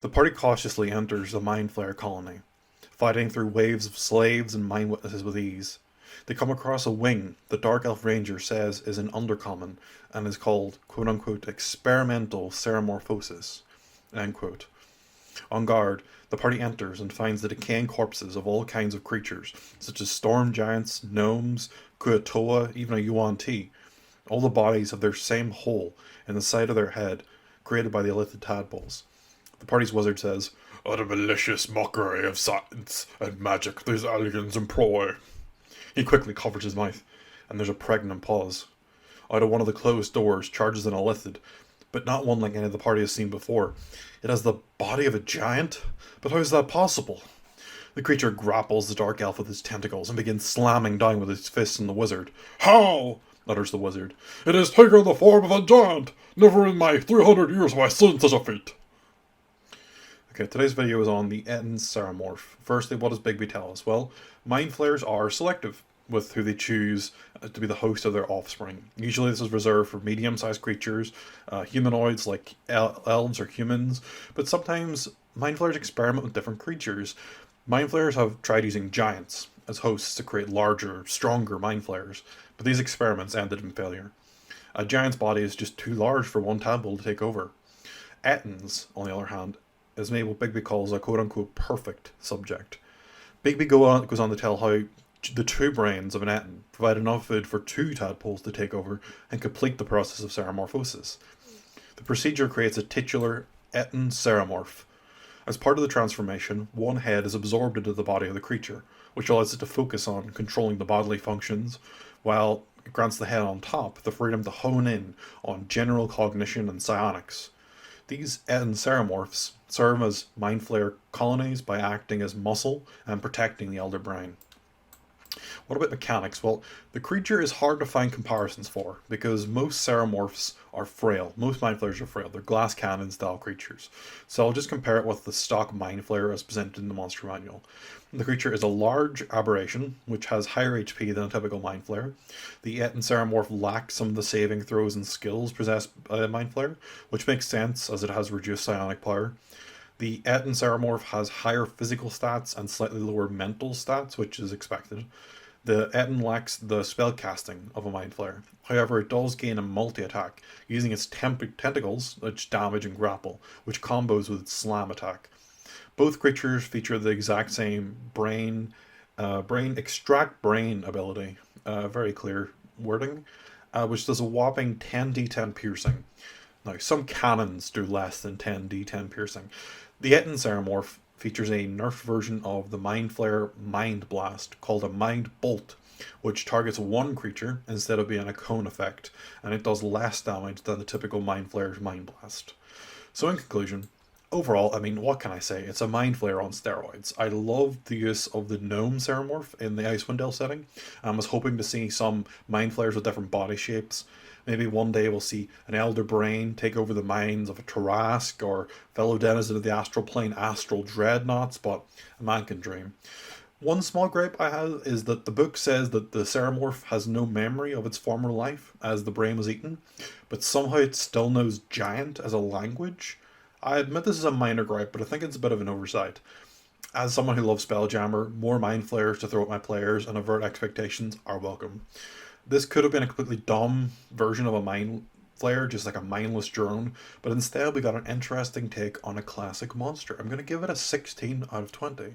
The party cautiously enters the Mind Flayer colony, fighting through waves of slaves and mind witnesses with ease. They come across a wing the Dark Elf Ranger says is an undercommon and is called quote-unquote experimental ceremorphosis. End quote. On guard, the party enters and finds the decaying corpses of all kinds of creatures, such as storm giants, gnomes, Kuatoa, even a Yuan-Ti. All the bodies have their same hole in the side of their head, created by the illithid tadpoles. The party's wizard says, "What a malicious mockery of science and magic these aliens employ." He quickly covers his mouth, and there's a pregnant pause. Out of one of the closed doors charges an illithid, but not one like any of the party has seen before. It has the body of a giant? But how is that possible? The creature grapples the dark elf with his tentacles and begins slamming down with his fists on the wizard. "How?" utters the wizard. "It has taken the form of a giant! Never in my 300 years have I seen such a feat!" Okay, today's video is on the Ettin Ceremorph. Firstly, what does Bigby tell us? Well, Mind Flayers are selective with who they choose to be the host of their offspring. Usually this is reserved for medium-sized creatures, humanoids like elves or humans, but sometimes Mind Flayers experiment with different creatures. Mind Flayers have tried using giants as hosts to create larger, stronger Mind Flayers, but these experiments ended in failure. A giant's body is just too large for one tadpole to take over. Ettin's, on the other hand, is made what Bigby calls a quote-unquote perfect subject. Bigby goes on to tell how the two brains of an Ettin provide enough food for two tadpoles to take over and complete the process of ceremorphosis. The procedure creates a titular Ettin ceremorph. As part of the transformation, one head is absorbed into the body of the creature, which allows it to focus on controlling the bodily functions, while it grants the head on top the freedom to hone in on general cognition and psionics. These Ettin ceremorphs serve as Mind Flayer colonies by acting as muscle and protecting the elder brain. What about mechanics? Well, the creature is hard to find comparisons for because most ceremorphs are frail. Most Mind Flayers are frail. They're glass cannon style creatures. So I'll just compare it with the stock Mind Flayer as presented in the monster manual. The creature is a large aberration, which has higher HP than a typical Mind Flayer. The Ettin Ceremorph lacks some of the saving throws and skills possessed by a Mind Flayer, which makes sense as it has reduced psionic power. The Ettin Ceremorph has higher physical stats and slightly lower mental stats, which is expected. The Ettin lacks the spell casting of a Mind Flayer. However, it does gain a multi-attack, using its tentacles, which damage and grapple, which combos with its slam attack. Both creatures feature the exact same brain extract brain ability, very clear wording, which does a whopping 10d10 piercing. Now, some cannons do less than 10d10 piercing. The Ettin Ceremorph features a nerfed version of the Mind Flayer Mind Blast called a Mind Bolt, which targets one creature instead of being a cone effect, and it does less damage than the typical Mind Flayer's Mind Blast. So in conclusion, overall, I mean, what can I say? It's a Mind Flayer on steroids. I loved the use of the Gnome Ceremorph in the Icewind Dale setting, and was hoping to see some Mind Flayers with different body shapes. Maybe one day we'll see an Elder Brain take over the minds of a Tarrasque, or fellow denizen of the astral plane Astral Dreadnoughts, but a man can dream. One small gripe I have is that the book says that the Ceremorph has no memory of its former life, as the brain was eaten, but somehow it still knows giant as a language. I admit this is a minor gripe, but I think it's a bit of an oversight. As someone who loves Spelljammer, more Mind Flayers to throw at my players and avert expectations are welcome. This could have been a completely dumb version of a Mind Flayer, just like a mindless drone, but instead we got an interesting take on a classic monster. I'm going to give it a 16 out of 20.